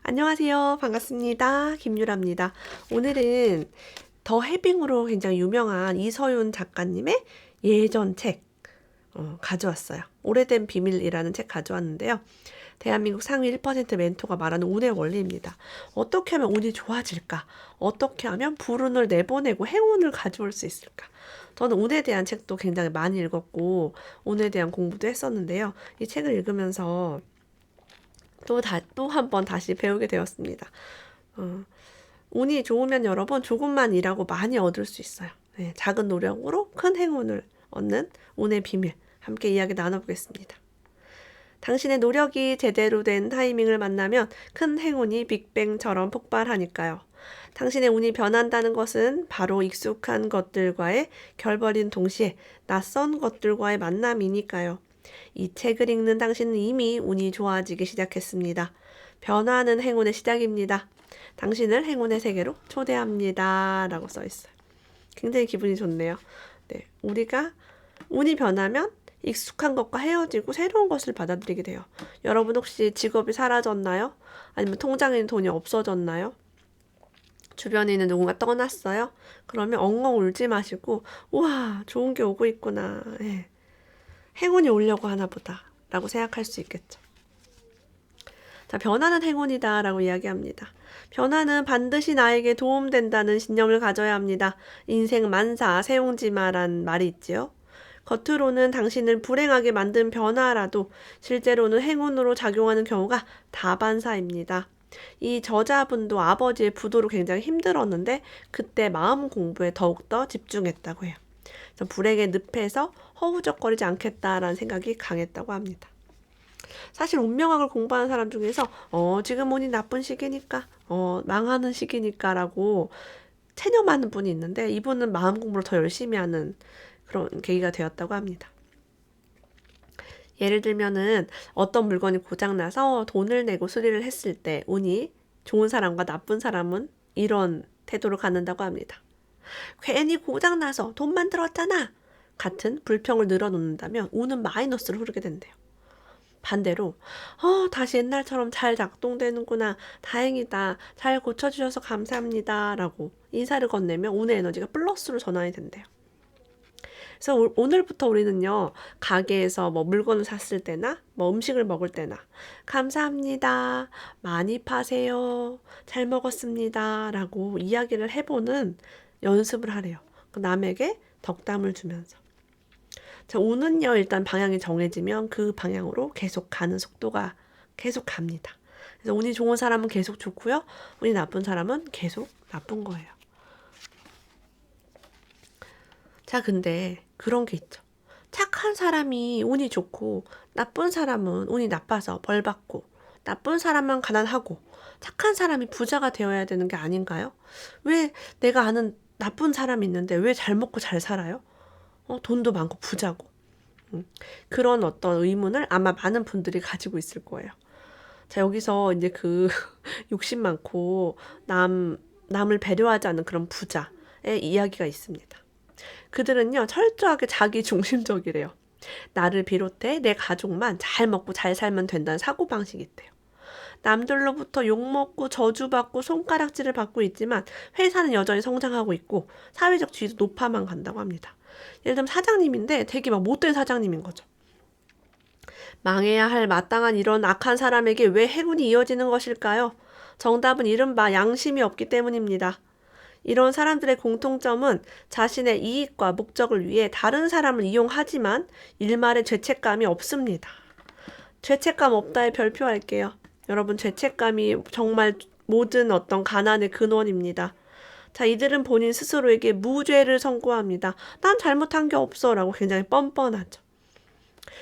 안녕하세요. 반갑습니다. 김유라입니다. 오늘은 더 해빙으로 굉장히 유명한 이서윤 작가님의 예전 책 가져왔어요. 오래된 비밀이라는 책 가져왔는데요. 대한민국 상위 1% 멘토가 말하는 운의 원리입니다. 어떻게 하면 운이 좋아질까? 어떻게 하면 불운을 내보내고 행운을 가져올 수 있을까? 저는 운에 대한 책도 굉장히 많이 읽었고 운에 대한 공부도 했었는데요. 이 책을 읽으면서 또 한 번 다시 배우게 되었습니다. 어, 운이 좋으면 여러분 조금만 일하고 많이 얻을 수 있어요. 네, 작은 노력으로 큰 행운을 얻는 운의 비밀 함께 이야기 나눠보겠습니다. 당신의 노력이 제대로 된 타이밍을 만나면 큰 행운이 빅뱅처럼 폭발하니까요. 당신의 운이 변한다는 것은 바로 익숙한 것들과의 결벌인 동시에 낯선 것들과의 만남이니까요. 이 책을 읽는 당신은 이미 운이 좋아지기 시작했습니다. 변화하는 행운의 시작입니다. 당신을 행운의 세계로 초대합니다. 라고 써 있어요. 굉장히 기분이 좋네요. 네, 우리가 운이 변하면 익숙한 것과 헤어지고 새로운 것을 받아들이게 돼요. 여러분 혹시 직업이 사라졌나요? 아니면 통장에 돈이 없어졌나요? 주변에 있는 누군가 떠났어요? 그러면 엉엉 울지 마시고 우와 좋은 게 오고 있구나. 예. 행운이 오려고 하나 보다 라고 생각할 수 있겠죠. 자, 변화는 행운이다 라고 이야기합니다. 변화는 반드시 나에게 도움된다는 신념을 가져야 합니다. 인생 만사 세용지마란 말이 있지요. 겉으로는 당신을 불행하게 만든 변화라도 실제로는 행운으로 작용하는 경우가 다반사입니다. 이 저자분도 아버지의 부도로 굉장히 힘들었는데 그때 마음 공부에 더욱더 집중했다고 해요. 불행의 늪에서 허우적거리지 않겠다라는 생각이 강했다고 합니다. 사실 운명학을 공부하는 사람 중에서 지금 운이 나쁜 시기니까 망하는 시기니까 라고 체념하는 분이 있는데 이분은 마음 공부를 더 열심히 하는 그런 계기가 되었다고 합니다. 예를 들면은 어떤 물건이 고장나서 돈을 내고 수리를 했을 때 운이 좋은 사람과 나쁜 사람은 이런 태도를 갖는다고 합니다. 괜히 고장나서 돈만 들었잖아. 같은 불평을 늘어놓는다면 운은 마이너스로 흐르게 된대요. 반대로 다시 옛날처럼 잘 작동되는구나. 다행이다. 잘 고쳐주셔서 감사합니다. 라고 인사를 건네면 운의 에너지가 플러스로 전환이 된대요. 그래서 오늘부터 우리는요, 가게에서 뭐 물건을 샀을 때나, 뭐 음식을 먹을 때나, 감사합니다. 많이 파세요. 잘 먹었습니다. 라고 이야기를 해보는 연습을 하래요. 남에게 덕담을 주면서. 자, 운은요, 일단 방향이 정해지면 그 방향으로 계속 가는 속도가 계속 갑니다. 그래서 운이 좋은 사람은 계속 좋고요. 운이 나쁜 사람은 계속 나쁜 거예요. 자, 근데 그런 게 있죠. 착한 사람이 운이 좋고 나쁜 사람은 운이 나빠서 벌 받고 나쁜 사람만 가난하고 착한 사람이 부자가 되어야 되는 게 아닌가요? 왜 내가 아는 나쁜 사람이 있는데 왜 잘 먹고 잘 살아요? 돈도 많고 부자고. 그런 어떤 의문을 아마 많은 분들이 가지고 있을 거예요. 자, 여기서 이제 그 욕심 많고 남을 배려하지 않는 그런 부자의 이야기가 있습니다. 그들은요, 철저하게 자기 중심적이래요. 나를 비롯해 내 가족만 잘 먹고 잘 살면 된다는 사고방식이 있대요. 남들로부터 욕먹고 저주받고 손가락질을 받고 있지만 회사는 여전히 성장하고 있고 사회적 지위도 높아만 간다고 합니다. 예를 들면 사장님인데 되게 막 못된 사장님인 거죠. 망해야 할 마땅한 이런 악한 사람에게 왜 행운이 이어지는 것일까요? 정답은 이른바 양심이 없기 때문입니다. 이런 사람들의 공통점은 자신의 이익과 목적을 위해 다른 사람을 이용하지만 일말의 죄책감이 없습니다. 죄책감 없다에 별표할게요. 여러분, 죄책감이 정말 모든 어떤 가난의 근원입니다. 자, 이들은 본인 스스로에게 무죄를 선고합니다. 난 잘못한 게 없어 라고 굉장히 뻔뻔하죠.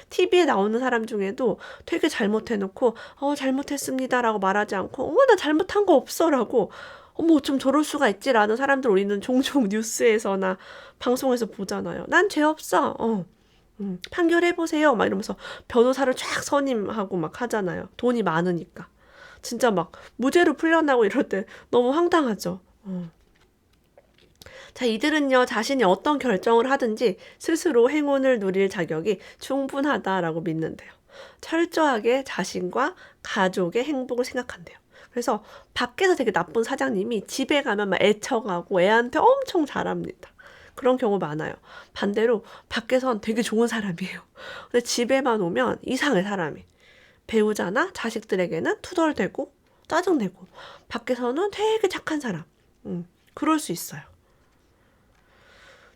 TV에 나오는 사람 중에도 되게 잘못해놓고 잘못했습니다 라고 말하지 않고 나 잘못한 거 없어 라고 좀 저럴 수가 있지라는 사람들 우리는 종종 뉴스에서나 방송에서 보잖아요. 난 죄 없어. 판결해보세요. 막 이러면서 변호사를 쫙 선임하고 막 하잖아요. 돈이 많으니까. 진짜 막 무죄로 풀려나고 이럴 때 너무 황당하죠. 자, 이들은요, 자신이 어떤 결정을 하든지 스스로 행운을 누릴 자격이 충분하다라고 믿는데요. 철저하게 자신과 가족의 행복을 생각한대요. 그래서 밖에서 되게 나쁜 사장님이 집에 가면 막 애처가고 애한테 엄청 잘합니다. 그런 경우 많아요. 반대로 밖에선 되게 좋은 사람이에요. 근데 집에만 오면 이상해, 사람이. 배우자나 자식들에게는 투덜대고 짜증내고 밖에서는 되게 착한 사람. 그럴 수 있어요.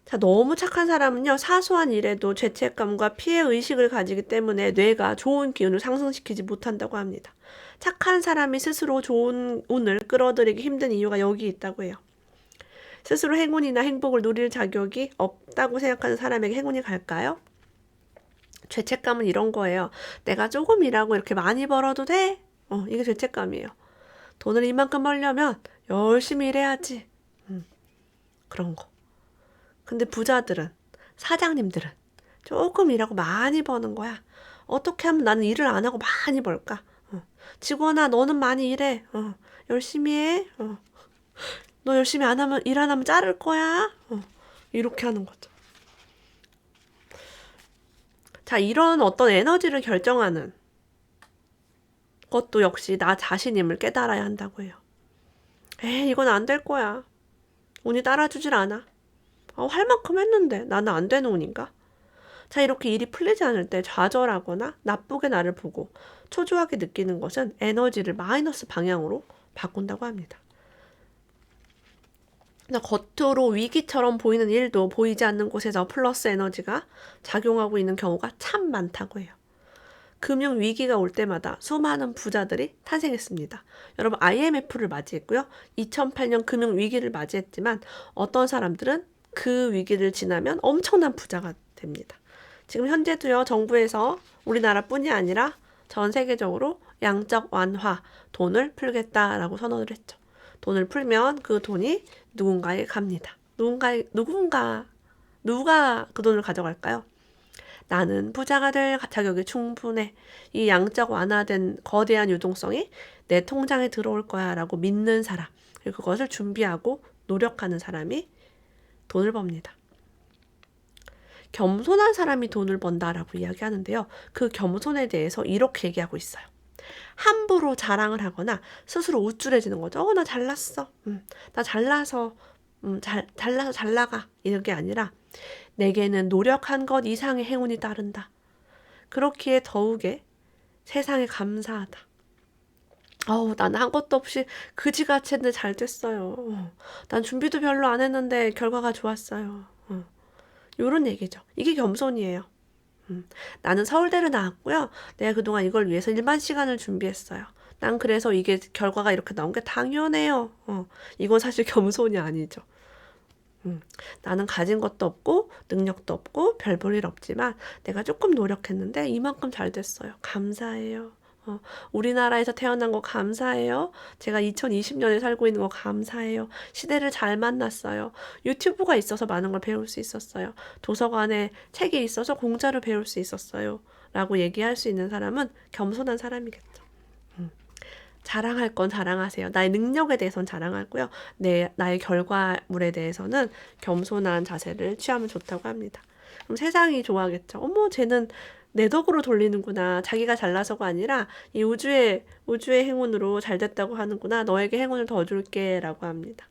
자, 너무 착한 사람은요, 사소한 일에도 죄책감과 피해의식을 가지기 때문에 뇌가 좋은 기운을 상승시키지 못한다고 합니다. 착한 사람이 스스로 좋은 운을 끌어들이기 힘든 이유가 여기 있다고 해요. 스스로 행운이나 행복을 누릴 자격이 없다고 생각하는 사람에게 행운이 갈까요? 죄책감은 이런 거예요. 내가 조금 일하고 이렇게 많이 벌어도 돼? 이게 죄책감이에요. 돈을 이만큼 벌려면 열심히 일해야지. 그런 거. 근데 부자들은, 사장님들은 조금 일하고 많이 버는 거야. 어떻게 하면 나는 일을 안 하고 많이 벌까? 직원아, 너는 많이 일해. 열심히 해. 너 열심히 일 안 하면 자를 거야. 이렇게 하는 거죠. 자, 이런 어떤 에너지를 결정하는 것도 역시 나 자신임을 깨달아야 한다고 해요. 이건 안 될 거야. 운이 따라주질 않아. 할 만큼 했는데 나는 안 되는 운인가? 자, 이렇게 일이 풀리지 않을 때 좌절하거나 나쁘게 나를 보고 초조하게 느끼는 것은 에너지를 마이너스 방향으로 바꾼다고 합니다. 겉으로 위기처럼 보이는 일도 보이지 않는 곳에서 플러스 에너지가 작용하고 있는 경우가 참 많다고 해요. 금융 위기가 올 때마다 수많은 부자들이 탄생했습니다. 여러분, IMF를 맞이했고요. 2008년 금융 위기를 맞이했지만 어떤 사람들은 그 위기를 지나면 엄청난 부자가 됩니다. 지금 현재도요, 정부에서 우리나라뿐이 아니라 전 세계적으로 양적 완화, 돈을 풀겠다라고 선언을 했죠. 돈을 풀면 그 돈이 누군가에 갑니다. 누가 그 돈을 가져갈까요? 나는 부자가 될 자격이 충분해. 이 양적 완화된 거대한 유동성이 내 통장에 들어올 거야 라고 믿는 사람, 그리고 그것을 준비하고 노력하는 사람이 돈을 법니다. 겸손한 사람이 돈을 번다라고 이야기하는데요. 그 겸손에 대해서 이렇게 얘기하고 있어요. 함부로 자랑을 하거나 스스로 우쭐해지는 거죠. 나 잘났어. 나 잘나서 잘 나가. 이런 게 아니라 내게는 노력한 것 이상의 행운이 따른다. 그렇기에 더욱에 세상에 감사하다. 난 한 것도 없이 그지같이 했는데 잘 됐어요. 난 준비도 별로 안 했는데 결과가 좋았어요. 요런 얘기죠. 이게 겸손이에요. 나는 서울대를 나왔고요. 내가 그동안 이걸 위해서 일반 시간을 준비했어요. 난 그래서 이게 결과가 이렇게 나온 게 당연해요. 이건 사실 겸손이 아니죠. 나는 가진 것도 없고 능력도 없고 별 볼 일 없지만 내가 조금 노력했는데 이만큼 잘 됐어요. 감사해요. 우리나라에서 태어난 거 감사해요. 제가 2020년에 살고 있는 거 감사해요. 시대를 잘 만났어요. 유튜브가 있어서 많은 걸 배울 수 있었어요. 도서관에 책이 있어서 공짜로 배울 수 있었어요. 라고 얘기할 수 있는 사람은 겸손한 사람이겠죠. 자랑할 건 자랑하세요. 나의 능력에 대해서는 자랑하고요. 나의 결과물에 대해서는 겸손한 자세를 취하면 좋다고 합니다. 그럼 세상이 좋아하겠죠. 어머, 쟤는 내 덕으로 돌리는구나. 자기가 잘나서가 아니라 이 우주의 행운으로 잘 됐다고 하는구나. 너에게 행운을 더 줄게 라고 합니다.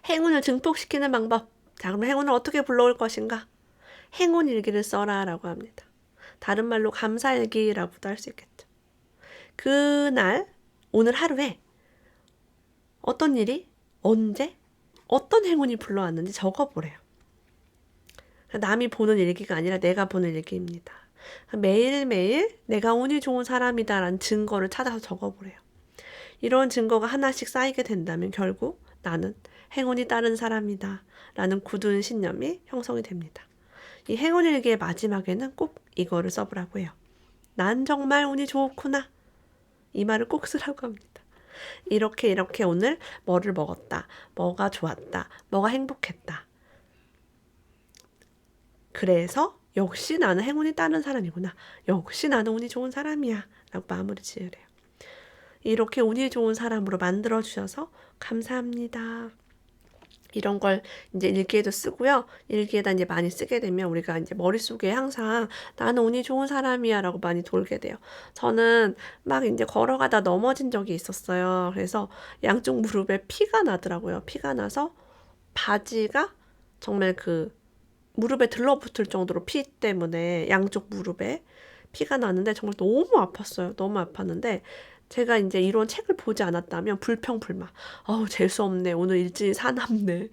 행운을 증폭시키는 방법. 자, 그럼 행운을 어떻게 불러올 것인가? 행운 일기를 써라 라고 합니다. 다른 말로 감사일기라고도 할 수 있겠죠. 그날, 오늘 하루에 어떤 일이, 언제, 어떤 행운이 불러왔는지 적어보래요. 남이 보는 일기가 아니라 내가 보는 일기입니다. 매일매일 내가 운이 좋은 사람이다라는 증거를 찾아서 적어보래요. 이런 증거가 하나씩 쌓이게 된다면 결국 나는 행운이 따른 사람이다 라는 굳은 신념이 형성이 됩니다. 이 행운 일기의 마지막에는 꼭 이거를 써보라고 해요. 난 정말 운이 좋구나. 이 말을 꼭 쓰라고 합니다. 이렇게 오늘 뭐를 먹었다. 뭐가 좋았다. 뭐가 행복했다. 그래서 역시 나는 행운이 따른 사람이구나. 역시 나는 운이 좋은 사람이야. 라고 마무리 지으래요. 이렇게 운이 좋은 사람으로 만들어주셔서 감사합니다. 이런 걸 이제 일기에도 쓰고요. 일기에다 이제 많이 쓰게 되면 우리가 이제 머릿속에 항상 나는 운이 좋은 사람이야 라고 많이 돌게 돼요. 저는 막 이제 걸어가다 넘어진 적이 있었어요. 그래서 양쪽 무릎에 피가 나더라고요. 피가 나서 바지가 정말 그 무릎에 들러붙을 정도로 피 때문에 양쪽 무릎에 피가 나는데 정말 너무 아팠어요. 너무 아팠는데 제가 이제 이런 책을 보지 않았다면 불평불만. 재수없네. 오늘 일진이 사납네.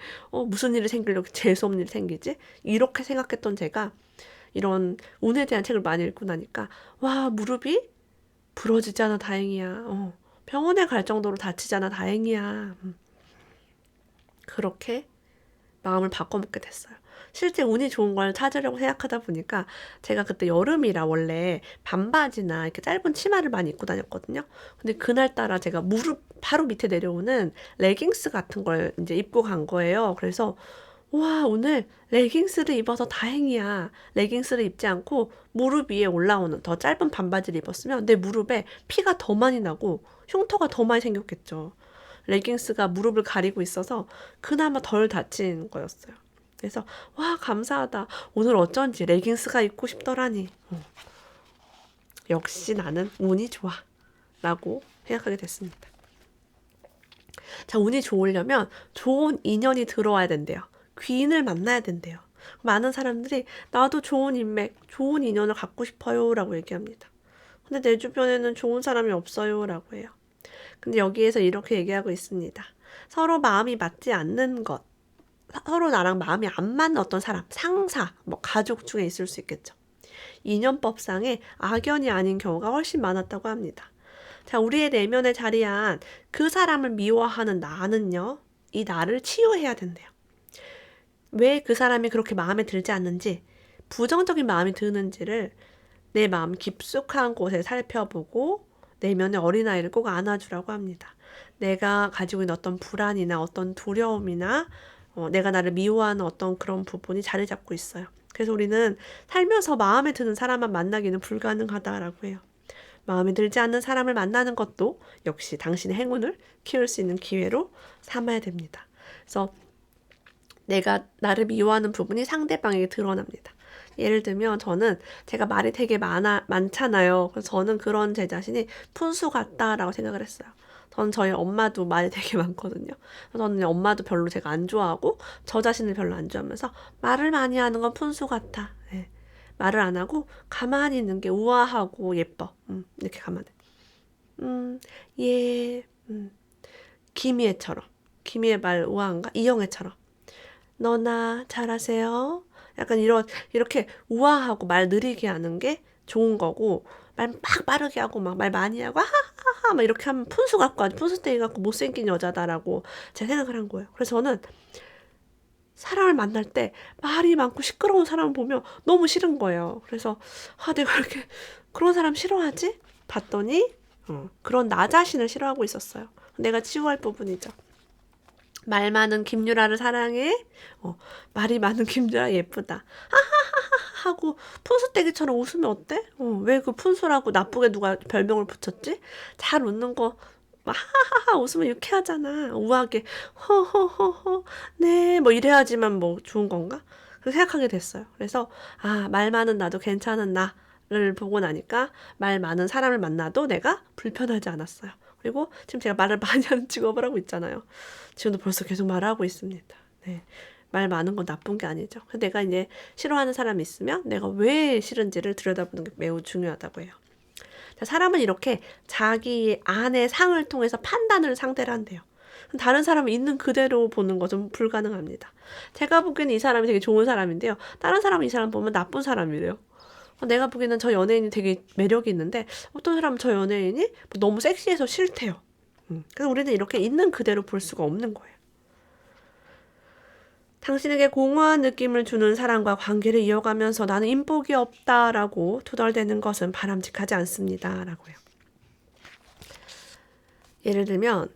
무슨 일이 생기려고 재수없는 일이 생기지? 이렇게 생각했던 제가 이런 운에 대한 책을 많이 읽고 나니까 와, 무릎이 부러지지 않아 다행이야. 병원에 갈 정도로 다치지 않아 다행이야. 그렇게 마음을 바꿔먹게 됐어요. 실제 운이 좋은 걸 찾으려고 생각하다 보니까 제가 그때 여름이라 원래 반바지나 이렇게 짧은 치마를 많이 입고 다녔거든요. 근데 그날따라 제가 무릎 바로 밑에 내려오는 레깅스 같은 걸 이제 입고 간 거예요. 그래서 와, 오늘 레깅스를 입어서 다행이야. 레깅스를 입지 않고 무릎 위에 올라오는 더 짧은 반바지를 입었으면 내 무릎에 피가 더 많이 나고 흉터가 더 많이 생겼겠죠. 레깅스가 무릎을 가리고 있어서 그나마 덜 다친 거였어요. 그래서 와, 감사하다. 오늘 어쩐지 레깅스가 입고 싶더라니. 역시 나는 운이 좋아 라고 생각하게 됐습니다. 자, 운이 좋으려면 좋은 인연이 들어와야 된대요. 귀인을 만나야 된대요. 많은 사람들이 나도 좋은 인맥, 좋은 인연을 갖고 싶어요 라고 얘기합니다. 근데 내 주변에는 좋은 사람이 없어요 라고 해요. 근데 여기에서 이렇게 얘기하고 있습니다. 서로 마음이 맞지 않는 것, 서로 나랑 마음이 안 맞는 어떤 사람, 상사, 가족 중에 있을 수 있겠죠. 인연법상의 악연이 아닌 경우가 훨씬 많았다고 합니다. 자, 우리의 내면에 자리한 그 사람을 미워하는 나는요, 이 나를 치유해야 된대요. 왜 그 사람이 그렇게 마음에 들지 않는지, 부정적인 마음이 드는지를 내 마음 깊숙한 곳에 살펴보고 내면의 어린아이를 꼭 안아주라고 합니다. 내가 가지고 있는 어떤 불안이나 어떤 두려움이나 내가 나를 미워하는 어떤 그런 부분이 자리 잡고 있어요. 그래서 우리는 살면서 마음에 드는 사람만 만나기는 불가능하다라고 해요. 마음에 들지 않는 사람을 만나는 것도 역시 당신의 행운을 키울 수 있는 기회로 삼아야 됩니다. 그래서 내가 나를 미워하는 부분이 상대방에게 드러납니다. 예를 들면 저는 제가 말이 되게 많잖아요. 그래서 저는 그런 제 자신이 푼수 같다라고 생각을 했어요. 저는 저희 엄마도 말이 되게 많거든요. 저는 엄마도 별로 제가 안 좋아하고 저 자신을 별로 안 좋아하면서 말을 많이 하는 건 푼수 같아. 네. 말을 안 하고 가만히 있는 게 우아하고 예뻐. 이렇게 가만히. 예. 김희애처럼. 김희애 말 우아한가? 이영애처럼. 너나 잘하세요. 약간 이렇게 우아하고 말 느리게 하는 게 좋은 거고, 말 막 빠르게 하고 막 말 많이 하고 하하하하 막 이렇게 하면 푼수 같고 아주 푼수떼기 같고 못생긴 여자다라고 제가 생각을 한 거예요. 그래서 저는 사람을 만날 때 말이 많고 시끄러운 사람을 보면 너무 싫은 거예요. 그래서 내가 이렇게 그런 사람 싫어하지? 봤더니 그런 나 자신을 싫어하고 있었어요. 내가 치유할 부분이죠. 말 많은 김유라를 사랑해. 말이 많은 김유라 예쁘다. 하하하하 하고 푼수떼기처럼 웃으면 어때? 왜 그 푼수라고 나쁘게 누가 별명을 붙였지? 잘 웃는 거 막 하하하하 웃으면 유쾌하잖아. 우아하게 허허허허 네 뭐 이래야지만 뭐 좋은 건가? 그렇게 생각하게 됐어요. 그래서 말 많은 나도 괜찮은 나를 보고 나니까 말 많은 사람을 만나도 내가 불편하지 않았어요. 그리고 지금 제가 말을 많이 하는 직업을 하고 있잖아요. 지금도 벌써 계속 말하고 있습니다. 네. 말 많은 건 나쁜 게 아니죠. 내가 이제 싫어하는 사람이 있으면 내가 왜 싫은지를 들여다보는 게 매우 중요하다고 해요. 자, 사람은 이렇게 자기 안의 상을 통해서 판단을 상대를 한대요. 다른 사람을 있는 그대로 보는 거 좀 불가능합니다. 제가 보기에는 이 사람이 되게 좋은 사람인데요. 다른 사람은 이 사람 보면 나쁜 사람이래요. 내가 보기에는 저 연예인이 되게 매력이 있는데 어떤 사람은 저 연예인이 너무 섹시해서 싫대요. 그래서 우리는 이렇게 있는 그대로 볼 수가 없는 거예요. 당신에게 공허한 느낌을 주는 사람과 관계를 이어가면서 나는 인복이 없다라고 투덜대는 것은 바람직하지 않습니다. 라고 해요. 예를 들면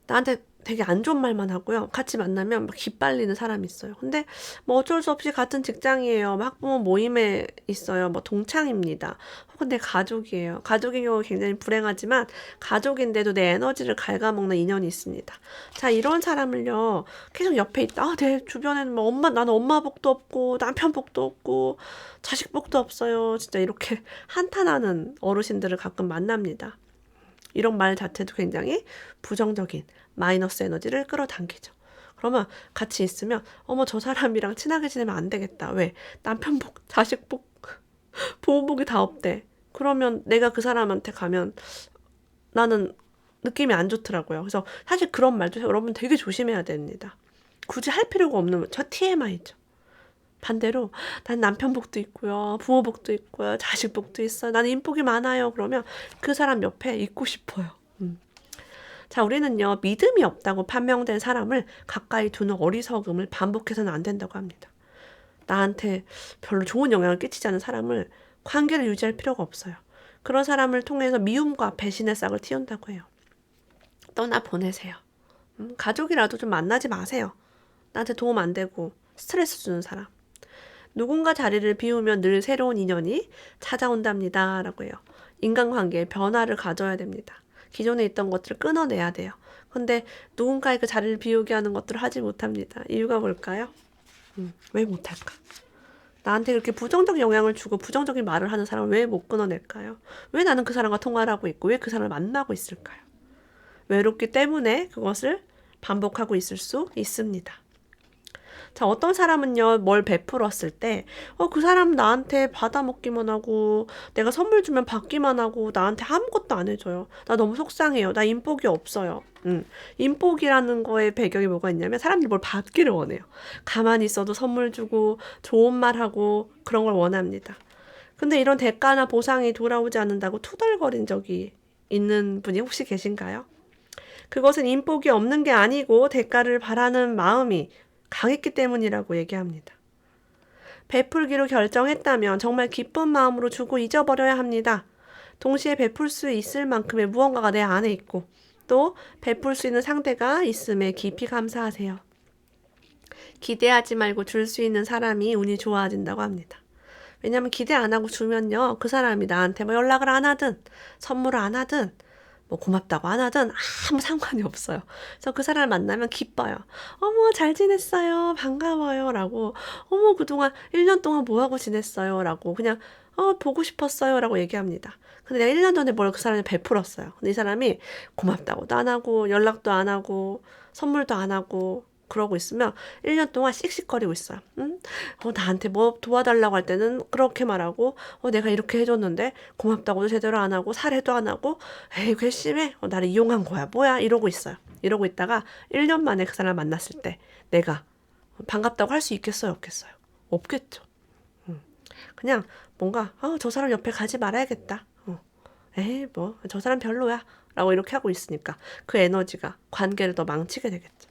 나한테 되게 안 좋은 말만 하고요. 같이 만나면 막 기빨리는 사람이 있어요. 근데 뭐 어쩔 수 없이 같은 직장이에요. 뭐 학부모 모임에 있어요. 뭐 동창입니다. 혹은 내 가족이에요. 가족인 경우 굉장히 불행하지만 가족인데도 내 에너지를 갉아먹는 인연이 있습니다. 자, 이런 사람을요. 계속 옆에 있다. 아, 내 주변에는 뭐 나는 엄마 복도 없고 남편 복도 없고 자식 복도 없어요. 진짜 이렇게 한탄하는 어르신들을 가끔 만납니다. 이런 말 자체도 굉장히 부정적인 마이너스 에너지를 끌어당기죠. 그러면 같이 있으면 어머 저 사람이랑 친하게 지내면 안 되겠다. 왜? 남편 복, 자식 복, 보호복이 다 없대. 그러면 내가 그 사람한테 가면 나는 느낌이 안 좋더라고요. 그래서 사실 그런 말도 여러분 되게 조심해야 됩니다. 굳이 할 필요가 없는 저 TMI죠. 반대로 난 남편 복도 있고요. 부모 복도 있고요. 자식 복도 있어요. 나는 인복이 많아요. 그러면 그 사람 옆에 있고 싶어요. 자, 우리는요. 믿음이 없다고 판명된 사람을 가까이 두는 어리석음을 반복해서는 안 된다고 합니다. 나한테 별로 좋은 영향을 끼치지 않는 사람을 관계를 유지할 필요가 없어요. 그런 사람을 통해서 미움과 배신의 싹을 틔운다고 해요. 떠나 보내세요. 가족이라도 좀 만나지 마세요. 나한테 도움 안 되고 스트레스 주는 사람. 누군가 자리를 비우면 늘 새로운 인연이 찾아온답니다. 라고 해요. 인간관계에 변화를 가져야 됩니다. 기존에 있던 것들을 끊어내야 돼요. 근데 누군가의 그 자리를 비우게 하는 것들을 하지 못합니다. 이유가 뭘까요? 왜 못할까? 나한테 그렇게 부정적 영향을 주고 부정적인 말을 하는 사람을 왜 못 끊어낼까요? 왜 나는 그 사람과 통화를 하고 있고 왜 그 사람을 만나고 있을까요? 외롭기 때문에 그것을 반복하고 있을 수 있습니다. 자, 어떤 사람은요, 뭘 베풀었을 때, 그 사람 나한테 받아먹기만 하고, 내가 선물 주면 받기만 하고, 나한테 아무것도 안 해줘요. 나 너무 속상해요. 나 인복이 없어요. 인복이라는 거에 배경이 뭐가 있냐면, 사람들이 뭘 받기를 원해요. 가만히 있어도 선물 주고, 좋은 말 하고, 그런 걸 원합니다. 근데 이런 대가나 보상이 돌아오지 않는다고 투덜거린 적이 있는 분이 혹시 계신가요? 그것은 인복이 없는 게 아니고, 대가를 바라는 마음이 강했기 때문이라고 얘기합니다. 베풀기로 결정했다면 정말 기쁜 마음으로 주고 잊어버려야 합니다. 동시에 베풀 수 있을 만큼의 무언가가 내 안에 있고 또 베풀 수 있는 상대가 있음에 깊이 감사하세요. 기대하지 말고 줄 수 있는 사람이 운이 좋아진다고 합니다. 왜냐하면 기대 안 하고 주면요. 그 사람이 나한테 뭐 연락을 안 하든 선물을 안 하든 뭐 고맙다고 안 하든 아무 상관이 없어요. 그래서 그 사람을 만나면 기뻐요. 어머 잘 지냈어요. 반가워요. 라고 어머 그동안 1년 동안 뭐하고 지냈어요. 라고 그냥 보고 싶었어요. 라고 얘기합니다. 근데 내가 1년 전에 뭘 그 사람한테 베풀었어요. 근데 이 사람이 고맙다고도 안 하고 연락도 안 하고 선물도 안 하고 그러고 있으면 1년 동안 씩씩거리고 있어요. 나한테 뭐 도와달라고 할 때는 그렇게 말하고 내가 이렇게 해줬는데 고맙다고도 제대로 안 하고 사례도 안 하고 에이 괘씸해. 나를 이용한 거야. 뭐야? 이러고 있어요. 이러고 있다가 1년 만에 그 사람 만났을 때 내가 반갑다고 할 수 있겠어요? 없겠어요? 없겠죠. 그냥 뭔가 저 사람 옆에 가지 말아야겠다. 에이 뭐 저 사람 별로야. 라고 이렇게 하고 있으니까 그 에너지가 관계를 더 망치게 되겠죠.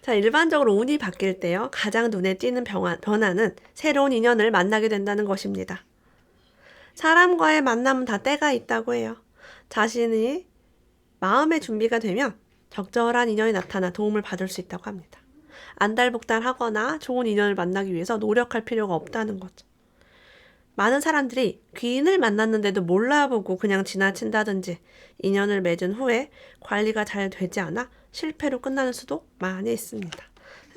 자, 일반적으로 운이 바뀔 때요. 가장 눈에 띄는 변화는 새로운 인연을 만나게 된다는 것입니다. 사람과의 만남은 다 때가 있다고 해요. 자신이 마음의 준비가 되면 적절한 인연이 나타나 도움을 받을 수 있다고 합니다. 안달복달하거나 좋은 인연을 만나기 위해서 노력할 필요가 없다는 거죠. 많은 사람들이 귀인을 만났는데도 몰라보고 그냥 지나친다든지 인연을 맺은 후에 관리가 잘 되지 않아 실패로 끝나는 수도 많이 있습니다.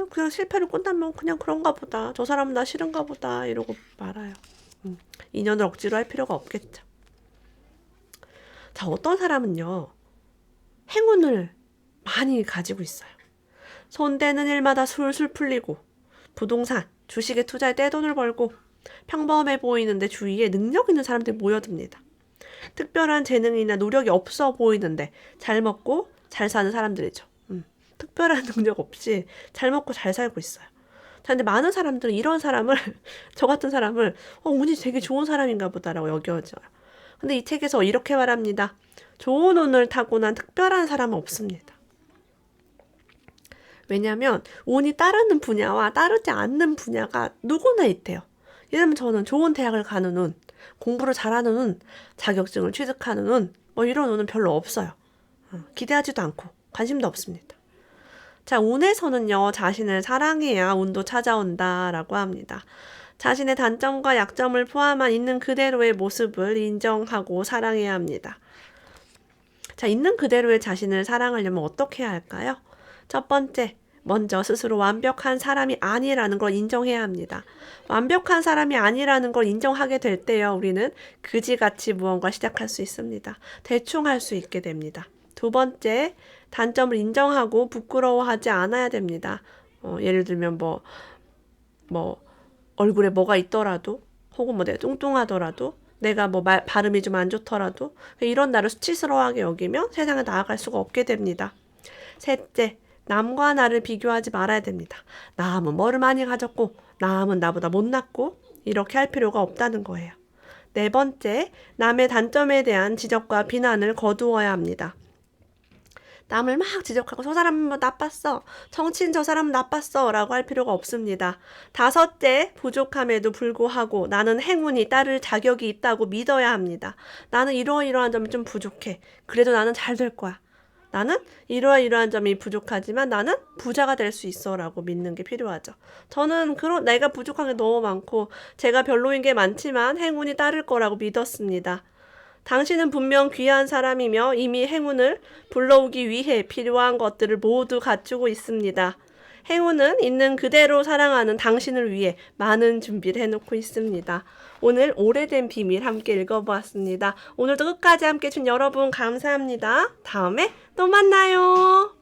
그냥 실패로 끝나면 그냥 그런가 보다. 저 사람은 나 싫은가 보다. 이러고 말아요. 인연을 억지로 할 필요가 없겠죠. 자, 어떤 사람은요. 행운을 많이 가지고 있어요. 손대는 일마다 술술 풀리고 부동산, 주식에 투자해 떼돈을 벌고 평범해 보이는데 주위에 능력 있는 사람들이 모여듭니다. 특별한 재능이나 노력이 없어 보이는데 잘 먹고 잘 사는 사람들이죠. 특별한 능력 없이 잘 먹고 잘 살고 있어요. 자, 근데 많은 사람들은 이런 사람을 저 같은 사람을 운이 되게 좋은 사람인가 보다라고 여겨져요. 근데 이 책에서 이렇게 말합니다. 좋은 운을 타고난 특별한 사람은 없습니다. 왜냐하면 운이 따르는 분야와 따르지 않는 분야가 누구나 있대요. 예를 들면 저는 좋은 대학을 가는 운, 공부를 잘하는 운, 자격증을 취득하는 운, 뭐 이런 운은 별로 없어요. 기대하지도 않고 관심도 없습니다. 자, 운에서는요, 자신을 사랑해야 운도 찾아온다라고 합니다. 자신의 단점과 약점을 포함한 있는 그대로의 모습을 인정하고 사랑해야 합니다. 자, 있는 그대로의 자신을 사랑하려면 어떻게 해야 할까요? 첫 번째, 먼저 스스로 완벽한 사람이 아니라는 걸 인정해야 합니다. 완벽한 사람이 아니라는 걸 인정하게 될 때요, 우리는 그지같이 무언가 시작할 수 있습니다. 대충 할 수 있게 됩니다. 두 번째, 단점을 인정하고 부끄러워하지 않아야 됩니다. 예를 들면 얼굴에 뭐가 있더라도, 혹은 내가 뚱뚱하더라도, 내가 발음이 좀 안 좋더라도, 이런 나를 수치스러워하게 여기면 세상에 나아갈 수가 없게 됩니다. 셋째, 남과 나를 비교하지 말아야 됩니다. 남은 뭐를 많이 가졌고, 남은 나보다 못났고, 이렇게 할 필요가 없다는 거예요. 네 번째, 남의 단점에 대한 지적과 비난을 거두어야 합니다. 남을 막 지적하고 저 사람은 뭐 나빴어. 정치인 저 사람은 나빴어. 라고 할 필요가 없습니다. 다섯째, 부족함에도 불구하고 나는 행운이 따를 자격이 있다고 믿어야 합니다. 나는 이러이러한 점이 좀 부족해. 그래도 나는 잘 될 거야. 나는 이러이러한 점이 부족하지만 나는 부자가 될 수 있어 라고 믿는 게 필요하죠. 저는 내가 부족한 게 너무 많고 제가 별로인 게 많지만 행운이 따를 거라고 믿었습니다. 당신은 분명 귀한 사람이며 이미 행운을 불러오기 위해 필요한 것들을 모두 갖추고 있습니다. 행운은 있는 그대로 사랑하는 당신을 위해 많은 준비를 해놓고 있습니다. 오늘 오래된 비밀 함께 읽어보았습니다. 오늘도 끝까지 함께 해준 여러분 감사합니다. 다음에 또 만나요.